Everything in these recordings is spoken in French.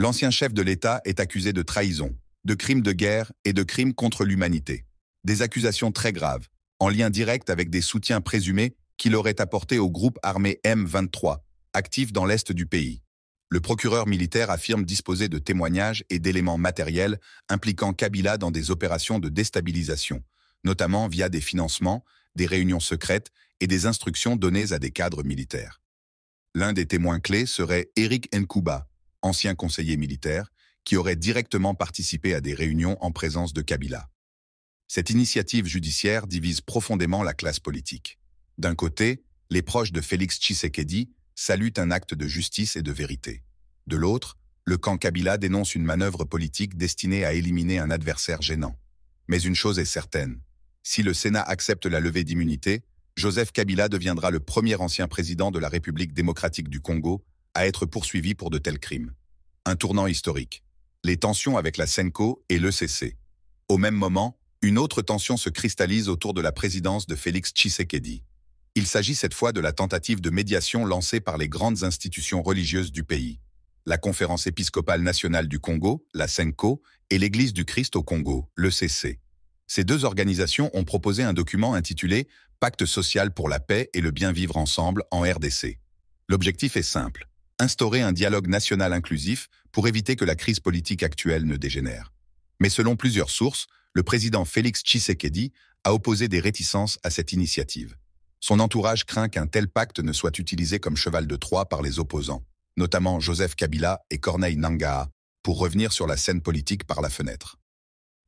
L'ancien chef de l'État est accusé de trahison, de crimes de guerre et de crimes contre l'humanité. Des accusations très graves, en lien direct avec des soutiens présumés qu'il aurait apportés au groupe armé M23, actif dans l'est du pays. Le procureur militaire affirme disposer de témoignages et d'éléments matériels impliquant Kabila dans des opérations de déstabilisation, notamment via des financements, des réunions secrètes et des instructions données à des cadres militaires. L'un des témoins clés serait Éric Nkouba, ancien conseiller militaire, qui aurait directement participé à des réunions en présence de Kabila. Cette initiative judiciaire divise profondément la classe politique. D'un côté, les proches de Félix Tshisekedi saluent un acte de justice et de vérité. De l'autre, le camp Kabila dénonce une manœuvre politique destinée à éliminer un adversaire gênant. Mais une chose est certaine, si le Sénat accepte la levée d'immunité, Joseph Kabila deviendra le premier ancien président de la République démocratique du Congo à être poursuivi pour de tels crimes. Un tournant historique. Les tensions avec la Senko et l'ECC. Au même moment, une autre tension se cristallise autour de la présidence de Félix Tshisekedi. Il s'agit cette fois de la tentative de médiation lancée par les grandes institutions religieuses du pays. La Conférence épiscopale nationale du Congo, la Senko, et l'Église du Christ au Congo, l'ECC. Ces deux organisations ont proposé un document intitulé « Pacte social pour la paix et le bien vivre ensemble en RDC ». L'objectif est simple, instaurer un dialogue national inclusif pour éviter que la crise politique actuelle ne dégénère. Mais selon plusieurs sources, le président Félix Tshisekedi a opposé des réticences à cette initiative. Son entourage craint qu'un tel pacte ne soit utilisé comme cheval de Troie par les opposants, notamment Joseph Kabila et Corneille Nangaa, pour revenir sur la scène politique par la fenêtre.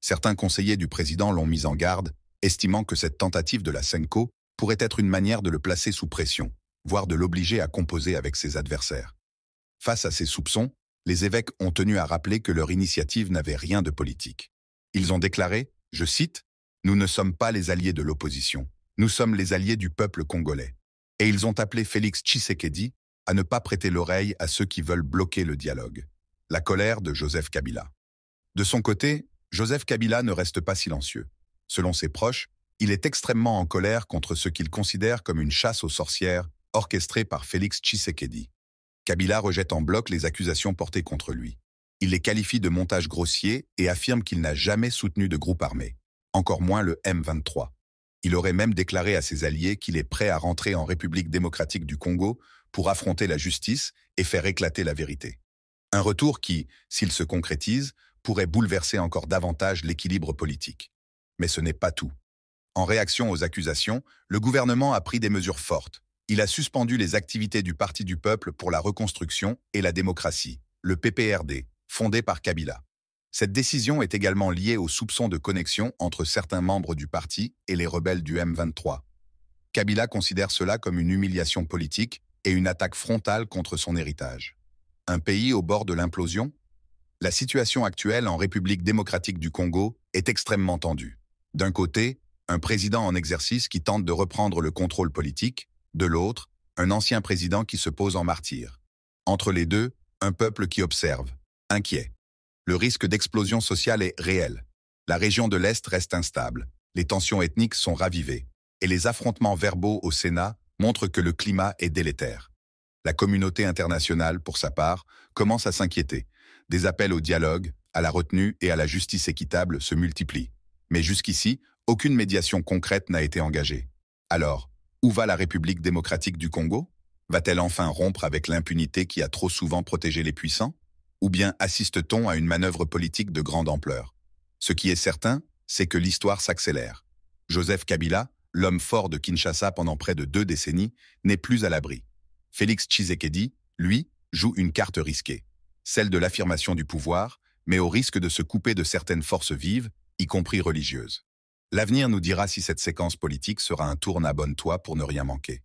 Certains conseillers du président l'ont mis en garde, estimant que cette tentative de la Senko pourrait être une manière de le placer sous pression, voire de l'obliger à composer avec ses adversaires. Face à ces soupçons, les évêques ont tenu à rappeler que leur initiative n'avait rien de politique. Ils ont déclaré, je cite, « Nous ne sommes pas les alliés de l'opposition. Nous sommes les alliés du peuple congolais. » Et ils ont appelé Félix Tshisekedi à ne pas prêter l'oreille à ceux qui veulent bloquer le dialogue. La colère de Joseph Kabila. De son côté, Joseph Kabila ne reste pas silencieux. Selon ses proches, il est extrêmement en colère contre ce qu'il considère comme une chasse aux sorcières orchestrée par Félix Tshisekedi. Kabila rejette en bloc les accusations portées contre lui. Il les qualifie de montage grossier et affirme qu'il n'a jamais soutenu de groupe armé, encore moins le M23. Il aurait même déclaré à ses alliés qu'il est prêt à rentrer en République démocratique du Congo pour affronter la justice et faire éclater la vérité. Un retour qui, s'il se concrétise, pourrait bouleverser encore davantage l'équilibre politique. Mais ce n'est pas tout. En réaction aux accusations, le gouvernement a pris des mesures fortes. Il a suspendu les activités du Parti du Peuple pour la reconstruction et la démocratie, le PPRD, fondé par Kabila. Cette décision est également liée aux soupçons de connexion entre certains membres du parti et les rebelles du M23. Kabila considère cela comme une humiliation politique et une attaque frontale contre son héritage. Un pays au bord de l'implosion? La situation actuelle en République démocratique du Congo est extrêmement tendue. D'un côté, un président en exercice qui tente de reprendre le contrôle politique, de l'autre, un ancien président qui se pose en martyr. Entre les deux, un peuple qui observe, inquiet. Le risque d'explosion sociale est réel. La région de l'Est reste instable, les tensions ethniques sont ravivées, et les affrontements verbaux au Sénat montrent que le climat est délétère. La communauté internationale, pour sa part, commence à s'inquiéter. Des appels au dialogue, à la retenue et à la justice équitable se multiplient. Mais jusqu'ici, aucune médiation concrète n'a été engagée. Alors, où va la République démocratique du Congo? Va-t-elle enfin rompre avec l'impunité qui a trop souvent protégé les puissants? Ou bien assiste-t-on à une manœuvre politique de grande ampleur? Ce qui est certain, c'est que l'histoire s'accélère. Joseph Kabila, l'homme fort de Kinshasa pendant près de 2 décennies, n'est plus à l'abri. Félix Tshisekedi, lui, joue une carte risquée, celle de l'affirmation du pouvoir, mais au risque de se couper de certaines forces vives, y compris religieuses. L'avenir nous dira si cette séquence politique sera un tourne-abonne-toi pour ne rien manquer.